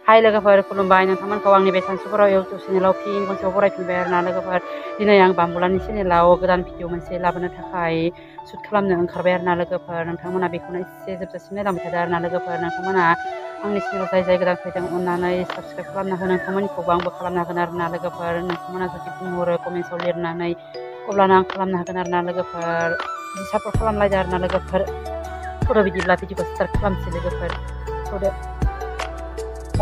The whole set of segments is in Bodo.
हाय लोगोफोर खुलुमबाय नोंथांमोनखौ आंनि बे सानसुफोराव इउटुब चेनेलाव फिन खनसेयाव बरायफिनबाय आरोना लोगोफोर दिनै आं बाम्बुलानि चेनेलाव गोदान भिडिअ मोनसे लाबोनो थाखाय शुट खालामनो ओंखारबाय आरोना लोगोफोर नोंथांमोना बेखौनो एसे जोबजासिम नायलांबाय थादो आरोना लोगोफोर नोंथांमोना आंनि चेनेलाव जाय गोदान फैदों अननानै साबस्क्राइब खालामना हो नोंथांमोननिखौबो आंबो खालामनो हागोन आरोना लोगोफोर नोंथांमोना जुदि बुंहरो कमेन्ट्सआव लिरनानै अब्लानो आं खालामनो हागोन आरोना लोगोफोर सापर्ट खालामलायदो आरोना लोगोफोर थ'र' बिदिब्ला भिडिअखौ स्टार्ट खालामसै लोगोफोर थ'दो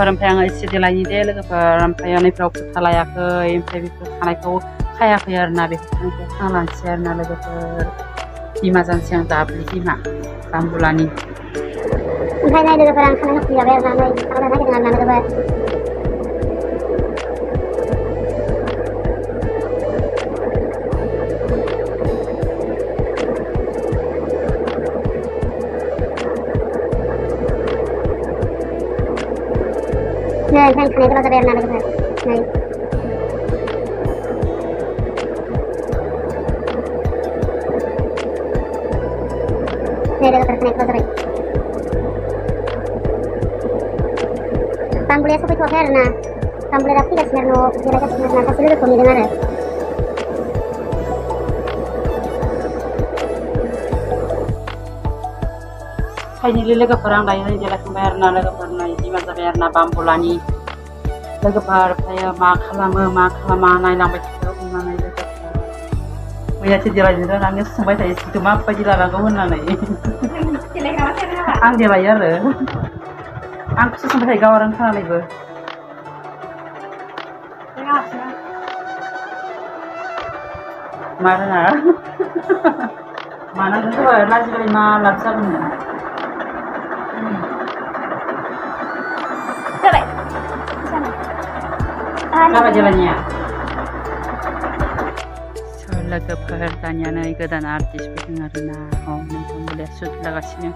ओमफ्राय आङो एसे देलायनि दे लोगोफोर ओमफ्राय नैफ्राव फोथा लायाखै ओमफ्राय बेफोर खानायखौ खायाखै आरोना बेखौ खानायखौ खाना लानोसै आरोना लोगोफोर बिमा जानोसै आं दाब्लि बिमा बाम्बुलानि ओमफ्राय नाय लोगोफोर आं खानाय होफैजाबाय आरोना नै खालामनो नागिरदों आरोना लोगोफोर Nah, kan kena kalau sabar nak dekat. Nah. Nah, dekat kena kalau sabar. Tambulnya sampai tuh akhir nah. Tambulnya rapi kat sebenarnya, kira kat sebenarnya kasih dulu kami dengar. Finally लोगोफोर आं दायो देलायखांबाय आरोना लोगोफोर नै बिमा जाबाय आरोना बाम्बुलानि लोगोफोर ओमफ्राय मा खालामा नायलांबाय थादो अननानै लोगोफोर मैयासो देलायनो रोंनानै सोंबाय थायो सिखौ माबायदि लानांगौ होननानै आं देलायो आरो आंखौसो सोंबाय थायो गाव रोंखानानैबो मा रोङा मानांगौ जाबाय लाजिबाय मा लाब जागौमोन Apa jalannya? Logoफोर दानिया नै गोदान आर्टिस्ट फैदों आरोना नोंथांमोना lihat shoot लागासिनो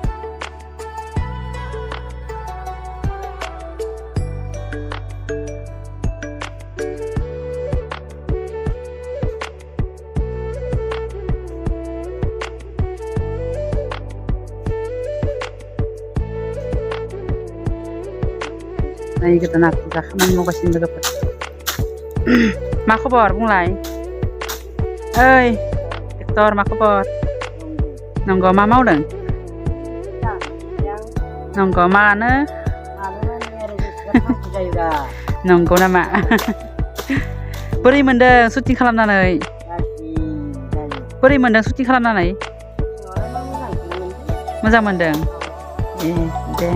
नै गोदान आर्टिस्टआ खामानि मावगासिनो लोगोफोर मा खबर बुंलाय ओइ एक्टर मा खबर नंगौ मा मावदों नंगौ मानो नंगौ नामा बोरै मोनदों शुटिं खालामनानै बोरै मोनदों शुटिं खालामनानै मोजां मोनदों ए दे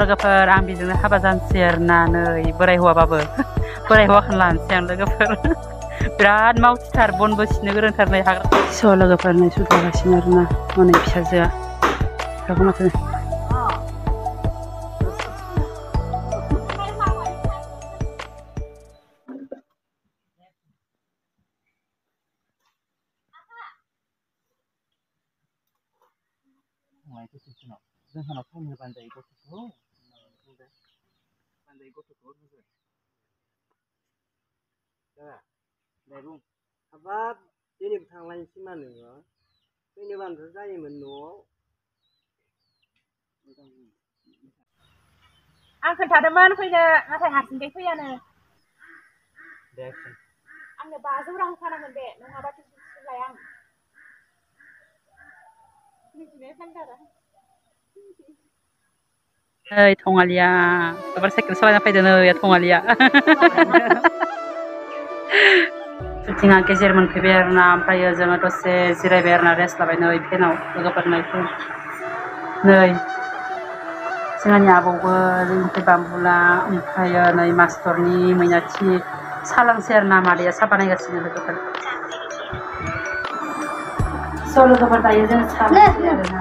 लोगोफोर आं बेजोंनो हाबा जानोसै आरोना नै बोराय हौवाबाबो बोराय हौवाखौनो लानोसै आं लोगोफोर बिराद मावथिथार बनबो सिनो गोरोंथार नै हाग्रा लोगोफोर नै शुट लागासिनो आरोना हनै फिसाजोआ बेखौ माथो जोंहानाव फैनो बान्दायो गथ'खौ बान्दायो गथ'खौ दे बुं हाबाब जेनेबा थांलायनोसै मा नोङो फैनो बान्द्रा जायोमोन न'आव आं खोन्थादोंमोन फैनो नाथाय हारसिङै फैयानो दे आंनो 500 रां होखानांगोन बे नङाबा टिकेट लाया आं मिथिनाय फानदारा ओइ थङालिया एबार साइकेल सालायना फैदों नै थङालिया शुटिंआ गेजेर मोनफैबाय आरोना ओमफ्राय जोङो दसे जिरायबाय आरोना रेस्ट लाबाय नै फेनाव लोगोफोर नै जोंहानि आबौबो ओमफ्राय बाम्बुला ओमफ्राय नै मास्टरनि मैनाथि सालांसै आरोना मादैया साहा बानायगासिनो लोगोफोर लोगोफोर दायो जों सालांसै आरोना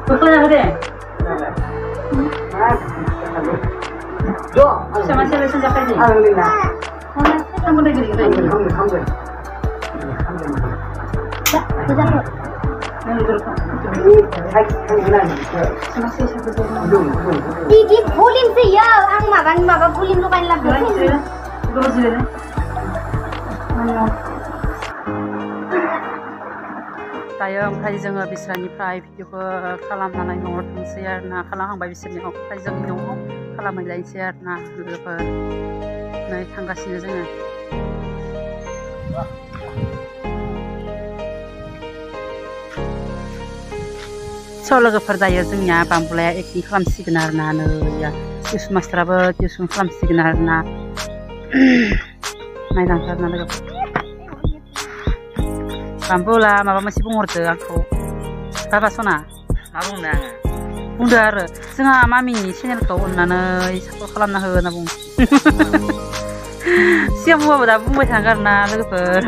Pokoknya gede. Sama saya senjak aja. Alhamdulillah. Kamu udah gede. Alhamdulillah. Di fulim sih ya, ang maba fulim lu kan lebih. Terus ini. Dayo ओमफ्राय जोङो बिसोरनिफ्राय भिडिअखौ खालामनानै न'आव थांसै आरोना खालामहांबाय बिसोरनि ओमफ्राय जों न'आव खालामहैलायनोसै आरोना लोगोफोर नै थांगासिनो जोङो स' लोगोफोर दायो जोंनिया बाम्बुलाया एक्टिं खालामसिगोन आरोना नै टिउसन मास्टाराबो टिउसन खालामसिगोन आरोना नायलांसै आरोना लोगोफोर Bambula माबा मोनसे बुंहरदो आंखौ बाबा सना मा बुंनो आङो बुंदो आरो जोंहा मामिनि चेनेलखौ अननानै सापर्ट खालामना हो होनना बुं सिगां बुंबाबो दा बुंबाय थानांगौ आरोना लोगोफोर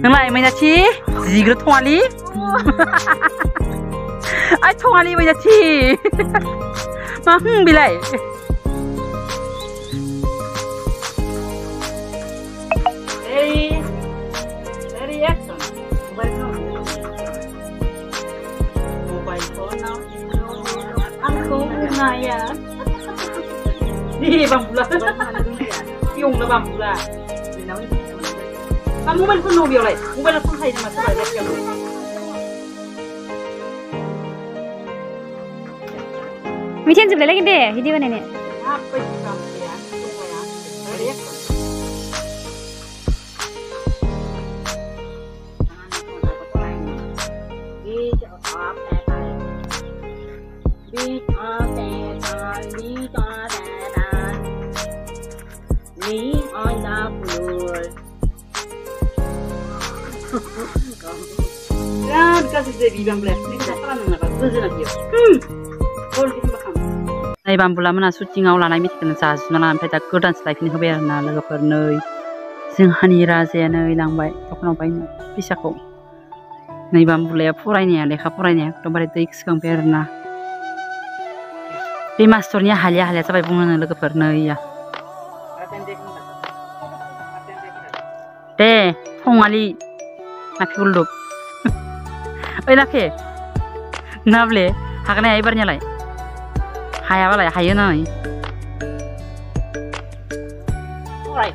नोंलाय मैनाथि जिग्रो थङालि आइ थङालि मैनाथि मा बिलाय ya di bambula yung na bambula kamu mobile phone no biolay mobile phone hay naman sa bahay kaya Michin sebelah lagi deh, hindi mana ni? apa itu kamu ya Ya, dikasih jadi bambula. Ini salah nggak? Betul dia. Boleh dibakar. Nay bambula mana syutingaw laनाय मेथाइखौनो जाजुना लानानै ओमफ्राय दा गोदान स्लाइफिन होबाय आरोना लोगोफोर नै जोंहानि राजाया नै लांबाय दखानाव बायनो फैसाखौ नै बाम्बुलाया फरायनाया लेखा फरायनाया एकदमबारे दै गोसोखांबाय आरोना बे मास्टरनिया हालिया हालिया जाबाय बुंनो लोगोफोर नैया दे थङालि नाफि गुलदुब ओइ नाफि नाब्ले हागोन हाया एबारनियालाय हायाबालाय हायो नै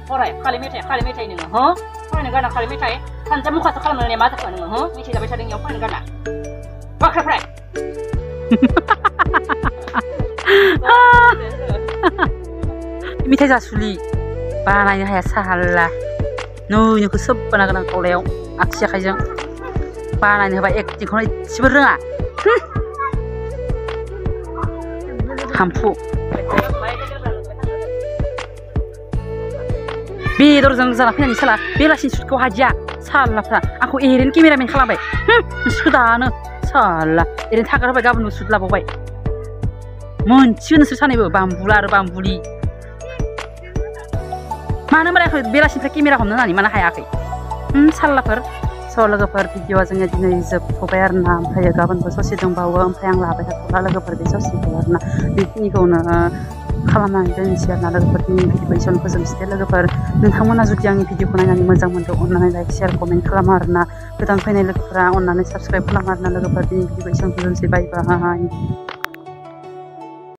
फराय खालि मेथाइ नोङो हो फरायनो गारना खालि मेथाइ सानजा मुखासो खालामनो मा जाखो नोङो हो मेथाइ जाबाय थादों इयाव फरायनो गारना बाख्रा फराय मेथाइ जासुलि बानायनो हाया साहाला नैनोखौ सोबबोना गोनां खावलायाव आगसि आखाइजों बानायनो होबा एक्टिंखौनो एसेबो रोङा हामफु बेदरजों जाना फैनानै साला बेलासिनि सुटखौ हादिया सालाफ्रा आंखौ एरैनो केमेरामेन खालामबाय नोंसोरखौ दानो साला एरैनो थागार होबाय गाबोन सुट लाबावबाय मोनसिगोन नोंसोर सानैबो बाम्बुला आरो बाम्बुलि मानो माराखै बेलासिनिफ्राय केमेरा हमनो होननानै मानो हायाखै सालाफोर स' लोगोफोर भिडिअआ जोंनिया दिनै जोबथ'बाय आरोना ओमफ्राय गाबोनबो ससे दंबावो ओमफ्राय आं लाबाय थाथ'ला लोगोफोर बे ससेखौ आरोना बेखिनिखौनो खालामनानै दोननोसै आरोना लोगोफोर दिनै भिडिअखौ एसेयावनो फोजोबनोसै लोगोफोर नोंथांमोना जुदि आंनि भिडिअखौ नायनानै मोजां मोनदों अननानै लाइक शेयार कमेन्ट खालाम आरोना गोदान फैनाय लोगोफोरा अननानै साबस्क्राइब खालाम आरोना लोगोफोर दिनै भिडिअखौ एसेयावनो फोजोबनोसै बाय बाय